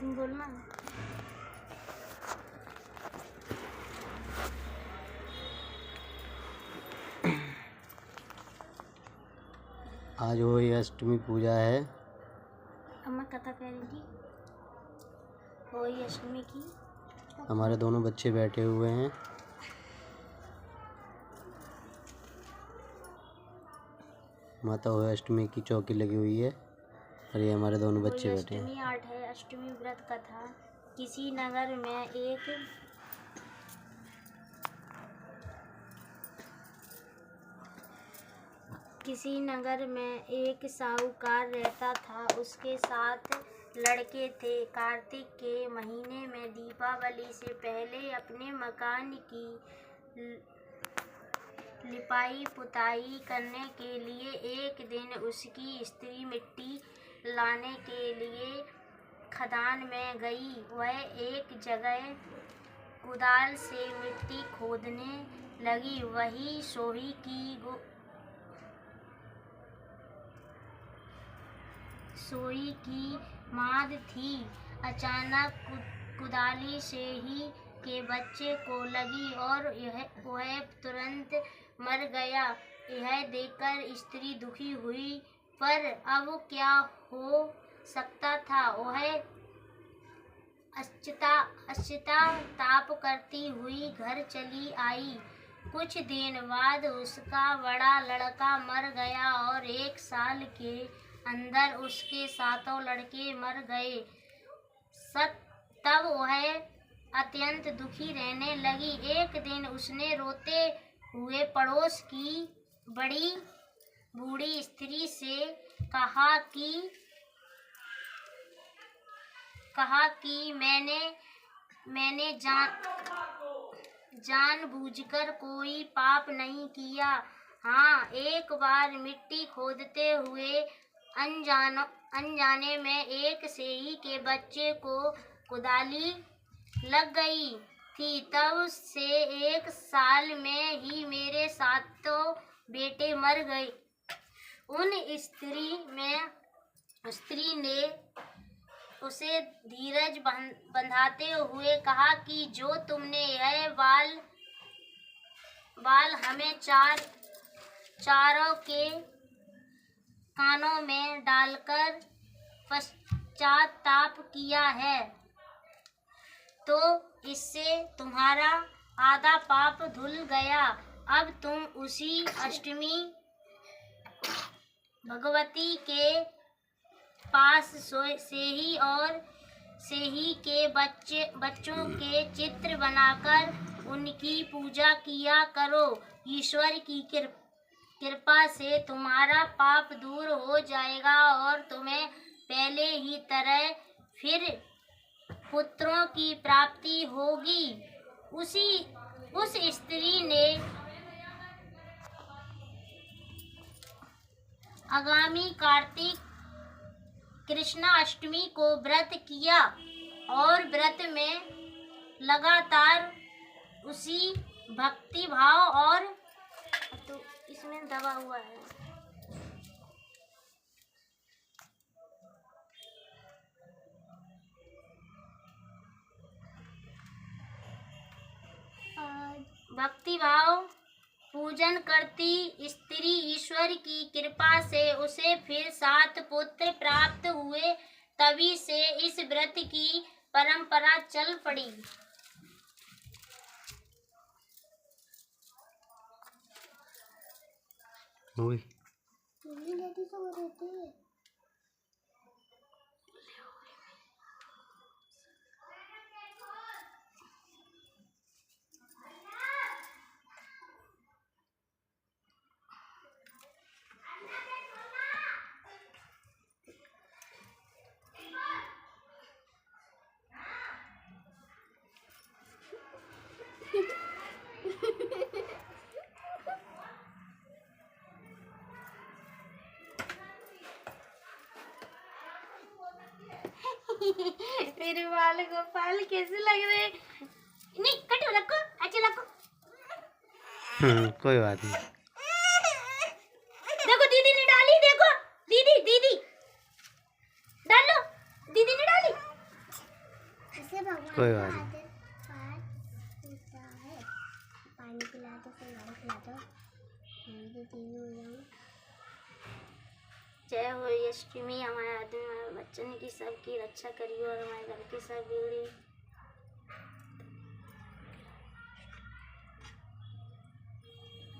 तुम बोलना। आज वही अष्टमी पूजा है। अम्मा कथा कह रही थी वही अष्टमी की। हमारे दोनों बच्चे बैठे हुए हैं। माता वही अष्टमी की चौकी लगी हुई है और ये हमारे दोनों बच्चे बैठे हैं। अष्टमी 8 है। अष्टमी व्रत कथा। किसी नगर में एक साहूकार रहता था। उसके 7 लड़के थे। कार्तिक के महीने में दीपावली से पहले अपने मकान की लिपाई पुताई करने के लिए एक दिन उसकी स्त्री मिट्टी लाने के लिए खदान में गई। वह एक जगह कुदाल से मिट्टी खोदने लगी। वही सोई की माद थी। अचानक कुदाली से ही के बच्चे को लगी और वह तुरंत मर गया। यह देखकर स्त्री दुखी हुई, पर अब क्या हो सकता था। वह पश्चाताप करती हुई घर चली आई। कुछ दिन बाद उसका बड़ा लड़का मर गया और 1 साल के अंदर उसके 7 लड़के मर गए। तब वह अत्यंत दुखी रहने लगी। एक दिन उसने रोते हुए पड़ोस की बड़ी बूढ़ी स्त्री से कहा कि मैंने जानबूझकर कोई पाप नहीं किया। हाँ, एक बार मिट्टी खोदते हुए अनजाने में एक सेही के बच्चे को कुदाली लग गई थी। तब से 1 साल में ही मेरे 7 बेटे मर गए। उन स्त्री ने उसे धीरज बंधाते हुए कहा कि जो तुमने यह बाल हमें चारों के कानों में डालकर पश्चाताप किया है, तो इससे तुम्हारा आधा पाप धुल गया। अब तुम उसी अष्टमी भगवती के पास सेही और सेही के बच्चों के चित्र बनाकर उनकी पूजा किया करो। ईश्वर की कृपा से तुम्हारा पाप दूर हो जाएगा और तुम्हें पहले ही तरह फिर पुत्रों की प्राप्ति होगी। उस स्त्री ने आगामी कार्तिक कृष्णाष्टमी को व्रत किया और व्रत में लगातार उसी भक्ति भाव और तो इसमें दबा हुआ है। भक्ति भाव पूजन करती स्त्री ईश्वर की कृपा से उसे फिर 7 पुत्र प्राप्त हुए। तभी से इस व्रत की परंपरा चल पड़ी। मेरे बाल गोपाल कैसे लग रहे? नहीं कटो, रखो, अच्छे रखो। कोई बात नहीं। देखो दीदी ने डाली, देखो दीदी डालो, दीदी ने डाली। कोई बात नहीं। पानी पिला दो, फिर गाड़ी खिला दो, जय हो अष्टमी। हमारे आदमी हमारे बच्चन की सबकी रक्षा करियो और हमारे घर के सब बिगड़ी।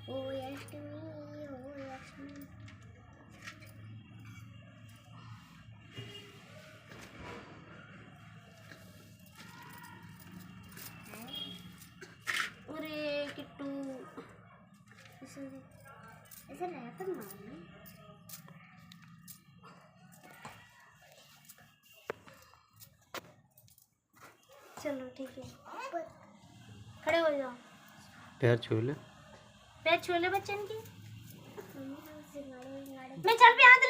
ओ अष्टमी, ओ अष्टमी। अरे किट्टू, ऐसे रैपर मारना। चलो ठीक है, खड़े हो जाओ। पैर छू ले, पैर छू ले बच्चन की। मैं चल पे हाथ